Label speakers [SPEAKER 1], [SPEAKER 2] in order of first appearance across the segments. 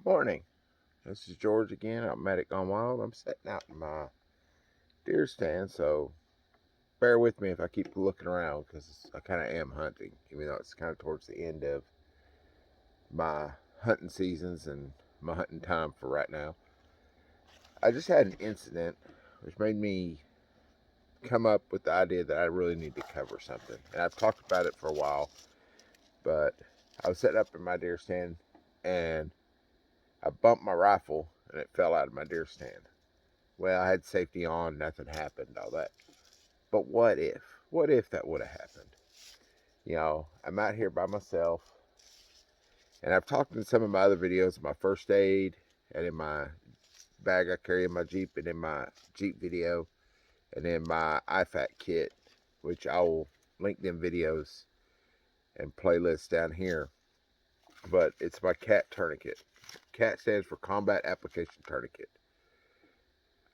[SPEAKER 1] Morning. This is George again. I'm Medic Gone Wild. I'm sitting out in my deer stand, so bear with me if I keep looking around because I kind of am hunting, even though it's kind of towards the end of my hunting seasons and my hunting time for right now. I just had an incident which made me come up with the idea that I really need to cover something. And I've talked about it for a while, but I was setting up in my deer stand and I bumped my rifle and it fell out of my deer stand. Well, I had safety on, nothing happened, all that. But what if? What if that would have happened? You know, I'm out here by myself, and I've talked in some of my other videos, my first aid, and in my bag I carry in my Jeep, and in my Jeep video, and in my IFAK kit, which I will link them videos and playlists down here. But it's my CAT tourniquet. CAT stands for Combat Application Tourniquet.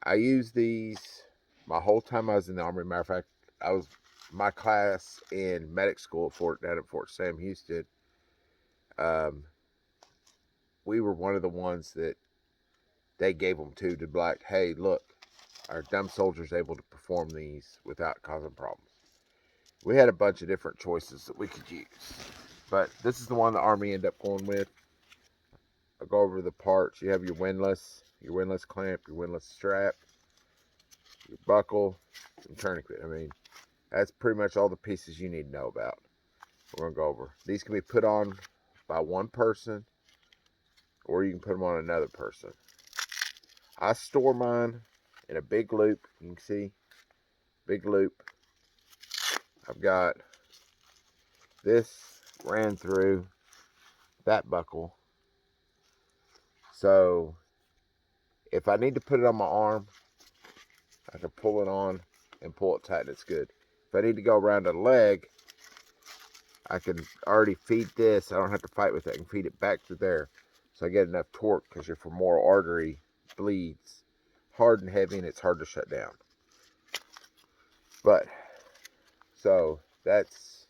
[SPEAKER 1] I use these my whole time I was in the Army. Matter of fact, I was my class in medic school down at Fort Sam Houston. We were one of the ones that they gave them to be like, hey, look, our dumb soldiers able to perform these without causing problems. We had a bunch of different choices that we could use, but this is the one the Army ended up going with. I'll go over the parts. You have your windlass clamp, your windlass strap, your buckle, and tourniquet. I mean, that's pretty much all the pieces you need to know about. We're going to go over. These can be put on by one person, or you can put them on another person. I store mine in a big loop. You can see, big loop. I've got this ran through that buckle. So if I need to put it on my arm, I can pull it on and pull it tight and it's good. If I need to go around a leg, I can already feed this. I don't have to fight with it. I can feed it back to there. So I get enough torque because your femoral artery bleeds hard and heavy and it's hard to shut down. But, so that's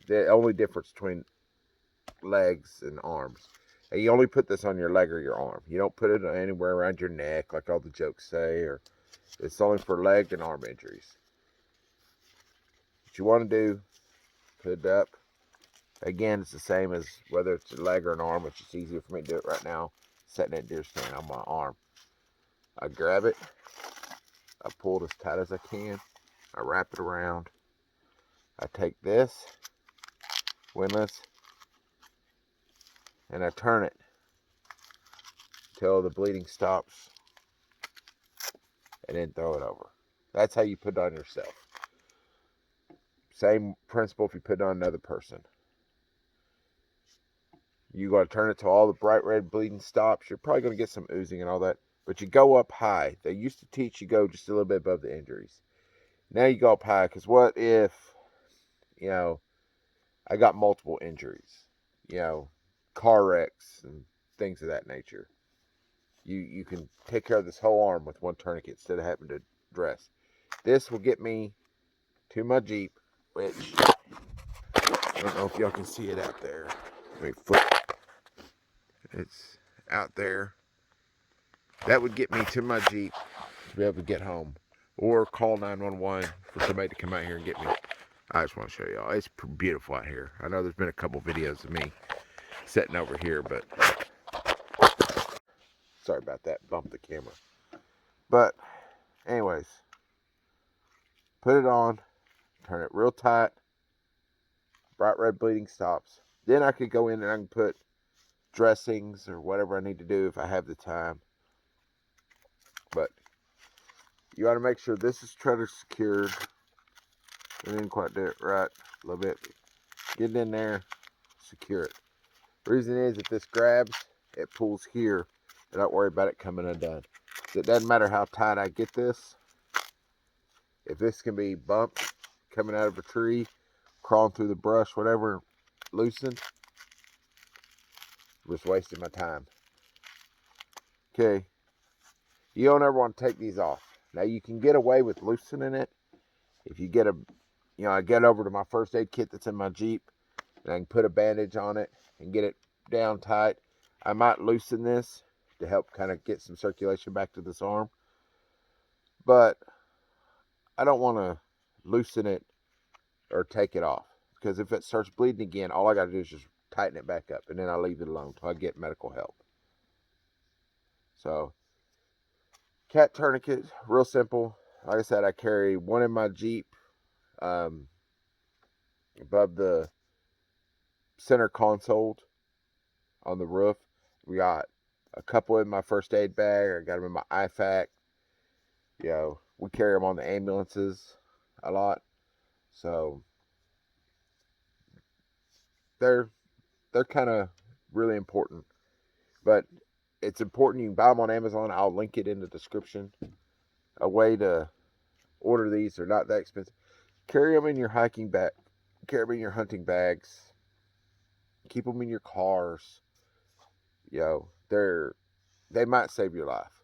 [SPEAKER 1] the only difference between legs and arms. And you only put this on your leg or your arm. You don't put it anywhere around your neck like all the jokes say. Or it's only for leg and arm injuries. What you want to do, put it up. Again, it's the same as whether it's a leg or an arm, which is easier for me to do it right now. Setting at deer stand on my arm. I grab it. I pull it as tight as I can. I wrap it around. I take this windlass and I turn it till the bleeding stops and then throw it over. That's how you put it on yourself. Same principle if you put it on another person. You got to turn it till all the bright red bleeding stops. You're probably going to get some oozing and all that, but you go up high. They used to teach you go just a little bit above the injuries. Now you go up high, because what if, you know, I got multiple injuries, you know, car wrecks and things of that nature. You can take care of this whole arm with one tourniquet instead of having to dress. This will get me to my Jeep, which I don't know if y'all can see it out there. Let me flip. It's out there. That would get me to my Jeep to be able to get home, or call 911 for somebody to come out here and get me. I just want to show y'all. It's beautiful out here. I know there's been a couple videos of me sitting over here, but sorry about that. Bumped the camera. But anyways, put it on, turn it real tight, bright red bleeding stops. Then I could go in and I can put dressings or whatever I need to do if I have the time. But you want to make sure this is treader secured. I didn't quite do it right a little bit. Get it in there, secure it. The reason is if this grabs, it pulls here. I don't worry about it coming undone. So it doesn't matter how tight I get this. If this can be bumped coming out of a tree, crawling through the brush, whatever, loosened, I'm just wasting my time. Okay. You don't ever want to take these off. Now you can get away with loosening it if you get I get over to my first aid kit that's in my Jeep, and I can put a bandage on it and get it down tight. I might loosen this to help kind of get some circulation back to this arm, but I don't want to loosen it or take it off, because if it starts bleeding again, all I got to do is just tighten it back up, and then I leave it alone until I get medical help. So, cat tourniquet, real simple. Like I said, I carry one in my Jeep above the center console on the roof. We got a couple in my first aid bag. I got them in my IFAK. We carry them on the ambulances a lot. So they're kind of really important. But it's important you can buy them on Amazon. I'll link it in the description. A way to order these. They're not that expensive. Carry them in your hiking bag. Carry them in your hunting bags. Keep them in your cars. They might save your life.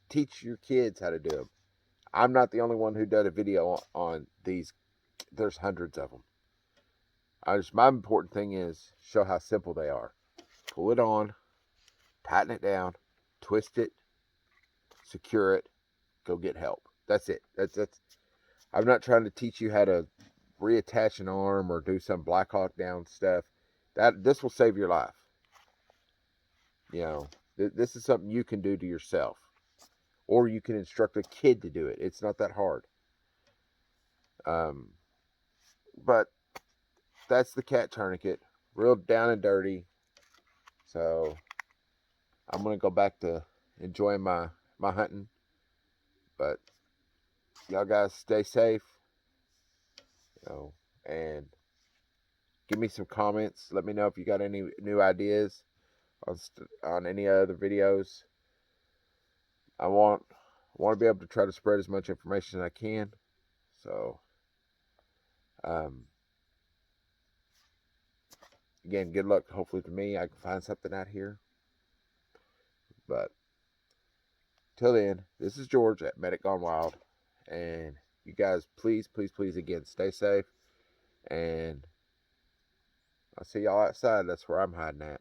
[SPEAKER 1] Teach your kids how to do them. I'm not the only one who did a video on these. There's hundreds of them. My important thing is show how simple they are. Pull it on, tighten it down, twist it, secure it, go get help. That's it. That's. I'm not trying to teach you how to reattach an arm or do some Black Hawk Down stuff. This will save your life. This is something you can do to yourself, or you can instruct a kid to do it. It's not that hard. But that's the cat tourniquet. Real down and dirty. So I'm gonna go back to enjoying my hunting. But y'all guys stay safe. And give me some comments. Let me know if you got any new ideas on any other videos. I want to be able to try to spread as much information as I can. So again, good luck. Hopefully to me, I can find something out here. But till then, this is George at Medic Gone Wild, and you guys, please, please, please, again, stay safe. And I'll see y'all outside. That's where I'm hiding at.